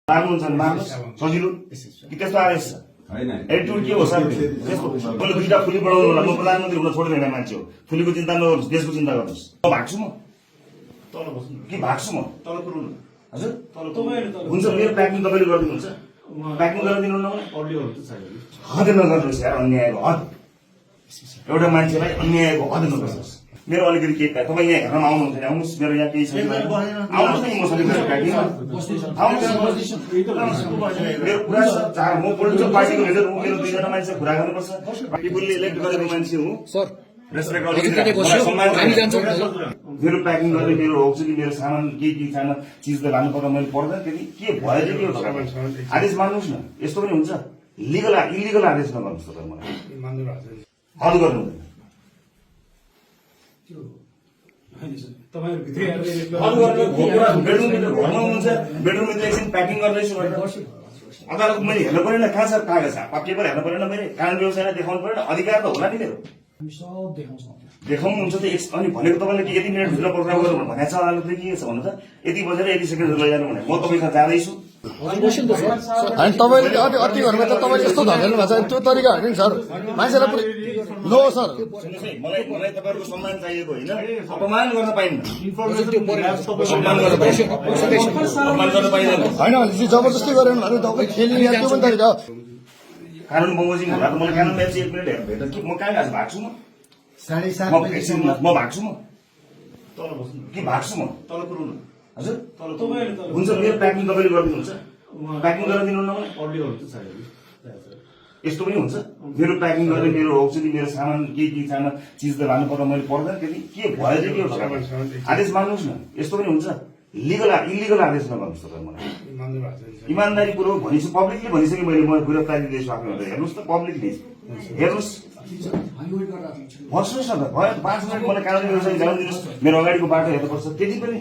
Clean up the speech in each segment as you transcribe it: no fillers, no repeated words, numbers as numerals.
माग्नुहुन्छ भने माग्नुहोस् सजिलो कि त्यस्तो आदेश छ एटिट्युड के हो सर त्यस्तो मैले दुईटा फुली बढाउनु होला म प्रधानमन्त्री हुन छोडेर हिँड्ने मान्छे हो फुलीको चिन्ता नगर्नुहोस् देशको चिन्ता गर्नुहोस् म भाग्छु म तल बस्नु कि भाग्छु म तल पुर्याउनु हजुर हुन्छ मेरो प्याकिङ तपाईँले गरिदिनुहुन्छ प्याकिङ गरेर दिनुहुन्न हद नगर्नुहोस् यार अन्यायको हद एउटा मान्छेलाई अन्यायको हद नगर्नुहोस् मेरो अलिकति के तपाईँ यहाँ हेर्न आउनुहुन्छ भने आउनुहोस् मेरो यहाँ केही छैन आउनुहोस् न मसँग प्याकिङ मेरो कुरा छ चार म पोलिटिकल पार्टीको लिडर हो मेरो दुईजना मान्छे कुरा गर्नुपर्छ पिपुलले इलेक्ट गरेको मान्छे हो रेस्पेक्ट मेरो प्याकिङ गरेर मेरो होक्छु कि मेरो सामान के सानो चिज त लानु पर्दा मैले पर्दैन त्यति के भयो चाहिँ के हो आदेश मान्नुहोस् न यस्तो पनि हुन्छ लिगल इलिगल आदेश नगर्नुहोस् तपाईँ मलाई हद गर्नु घरमा हुनुहुन्छ बेडरुमभित्र एकछिन प्याकिङ गर्दैछु अदालत मैले हेर्नु परेन कहाँ छ कागज पेपर हेर्नु परेन मैले कानुन व्यवसायलाई देखाउनु परेन अधिकार त होला नि मेरो देखाउनुहुन्छ त अनि भनेको तपाईँले कि यति मिनट भित्र प्रोग्राम गर्नु भनेको छ अदालतले के छ भन्नु त यति बजेर यति सेकेन्ड लैजानु भने म तपाईँसँग जाँदैछु होइन तपाईँले अति घरमा त तपाईँले यस्तो धकेल्नु भएको छ त्यो तरिका होइन नि सर मान्छेलाई पुरै नो सर सुन्नुहोस् है मलाई तपाईँहरूको सम्मान चाहिएको होइन अपमान गर्न पाइन्न अपमान गर्न पाइँदैन होइन भनेपछि जबरजस्ती गरेन भने तपाईँ खेल्ने त्यो पनि तरिका हो कानुन बमोजिम होला त मलाई कानुन म्याच 1 मिनट हेर्नु कि म कहाँ गएको भाग्छु म म भाग्छु म तल बस्नु कि भाग्छु म तल पुर्याउनु हजुर हुन्छ मेरो प्याकिङ तपाईँले गरिदिनुहुन्छ प्याकिङ गरेर दिनुहुन्न यस्तो पनि हुन्छ मेरो प्याकिङ गरेर मेरो होक्छु कि मेरो सामान के सानो चिज त लानु पर्दा मैले पर्दैन त्यति के भयो चाहिँ के हो आदेश मान्नुहोस् न यस्तो पनि हुन्छ लिगल इलिगल आदेश नगर्नुहोस् तपाईँ मलाई इमान्दारी कुरो भनिसक्यो पब्लिकले भनिसकेँ मैले म गिरफ्तारी दिँदैछु आफ्नो हेर्नुहोस् त पब्लिकले हेर्नुहोस् बस्नुहोस् न त भयो 5 मिनट मलाई कानुनी व्यवसाय जानु दिनुहोस् मेरो अगाडिको बाटो हेर्नुपर्छ त्यति पनि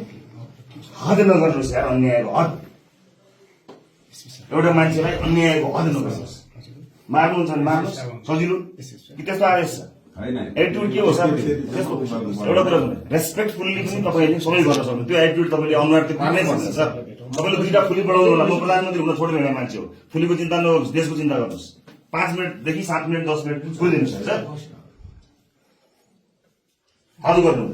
हद नगर्नुहोस् यार अन्यायको हद एउटा मान्छेलाई अन्यायको हद नगर्नुहोस् मार्नुहुन्छ भने मार्नुहोस् सजिलो कि त्यस्तो आदेश छ एटिट्युड के हो सर त्यस्तो एउटा कुरा रेस्पेक्टफुल्ली पनि तपाईँले सबै गर्न सक्नु त्यो एटिट्युड तपाईँले अनुहार त्यो पार्नै पर्छ सर तपाईँले दुईटा फुली बढाउनु होला म प्रधानमन्त्री हुन छोडेर हिँड्ने मान्छे हो फुलीको चिन्ता नगर्नुहोस् देशको चिन्ता गर्नुहोस् 5 मिनटदेखि 7 मिनट 10 मिनट छोडिदिनुहोस् है सर हद गर्नु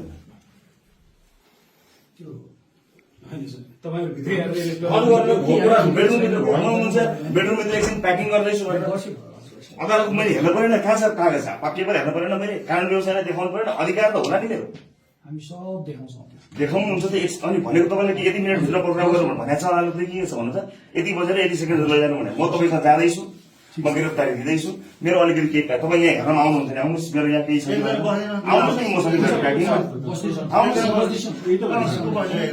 बेडरुमभित्र घरमा हुनुहुन्छ बेडरुमभित्र एकछिन प्याकिङ गर्दैछु अदालत मैले हेर्नु परेन कहाँ छ कागज पेपर हेर्नु परेन मैले कानुन व्यवसायलाई देखाउनु परेन अधिकार त होला नि मेरो देखाउनुहुन्छ त अनि भनेको तपाईँले कि यति मिनट भित्र प्रोग्राम गर्नु भनेको छ अदालतले के छ भन्नु त यति बजेर यति सेकेन्ड लैजानु भने म तपाईँसँग जाँदैछु म गिरफ्तारी दिँदैछु मेरो अलिकति के तपाईँ यहाँ हेर्न आउनुहुन्छ भने आउनुहोस् मेरो यहाँ केही छैन आउनुहोस् न मसँग प्याकिङ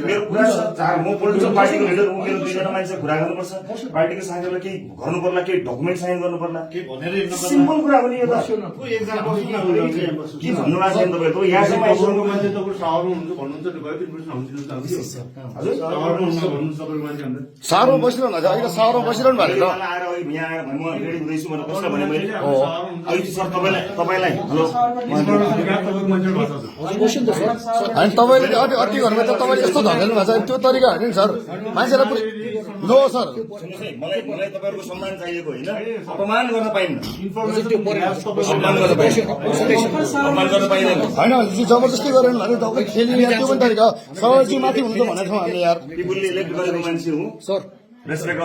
मेरो कुरा छ चार म पोलिटिकल पार्टीको लिडर हो मेरो दुईजना मान्छे कुरा गर्नुपर्छ पार्टीको साथीहरूलाई केही गर्नु पर्ला केही डकुमेन्ट साइन गर्नु पर्ला सिम्पल कुरा हो नि यो त के भन्नु भएको छ तपाईँको यहाँ साह्रो बसिरहनु अहिले साह्रो बसिरहनु भएको हुँदैछु मैले कसलाई भने मैले अहिले सर तपाईँलाई हेलो होइन तपाईँले अति घरमा त तपाईँले यस्तो धकेल्नु भएको छ त्यो तरिका होइन नि सर मान्छेलाई पुरै नो सर सुन्नुहोस् है मलाई तपाईँहरूको सम्मान चाहिएको होइन अपमान गर्न पाइन्न अपमान गर्न पाइँदैन होइन भनेपछि जबरजस्ती गरेन भने तपाईँ खेल्ने त्यो पनि तरिका हो सरजी माथि हुनु त भनेको छौँ हामीले यार पिपुलले इलेक्ट गरेको मान्छे हो सर रेस्पेक्ट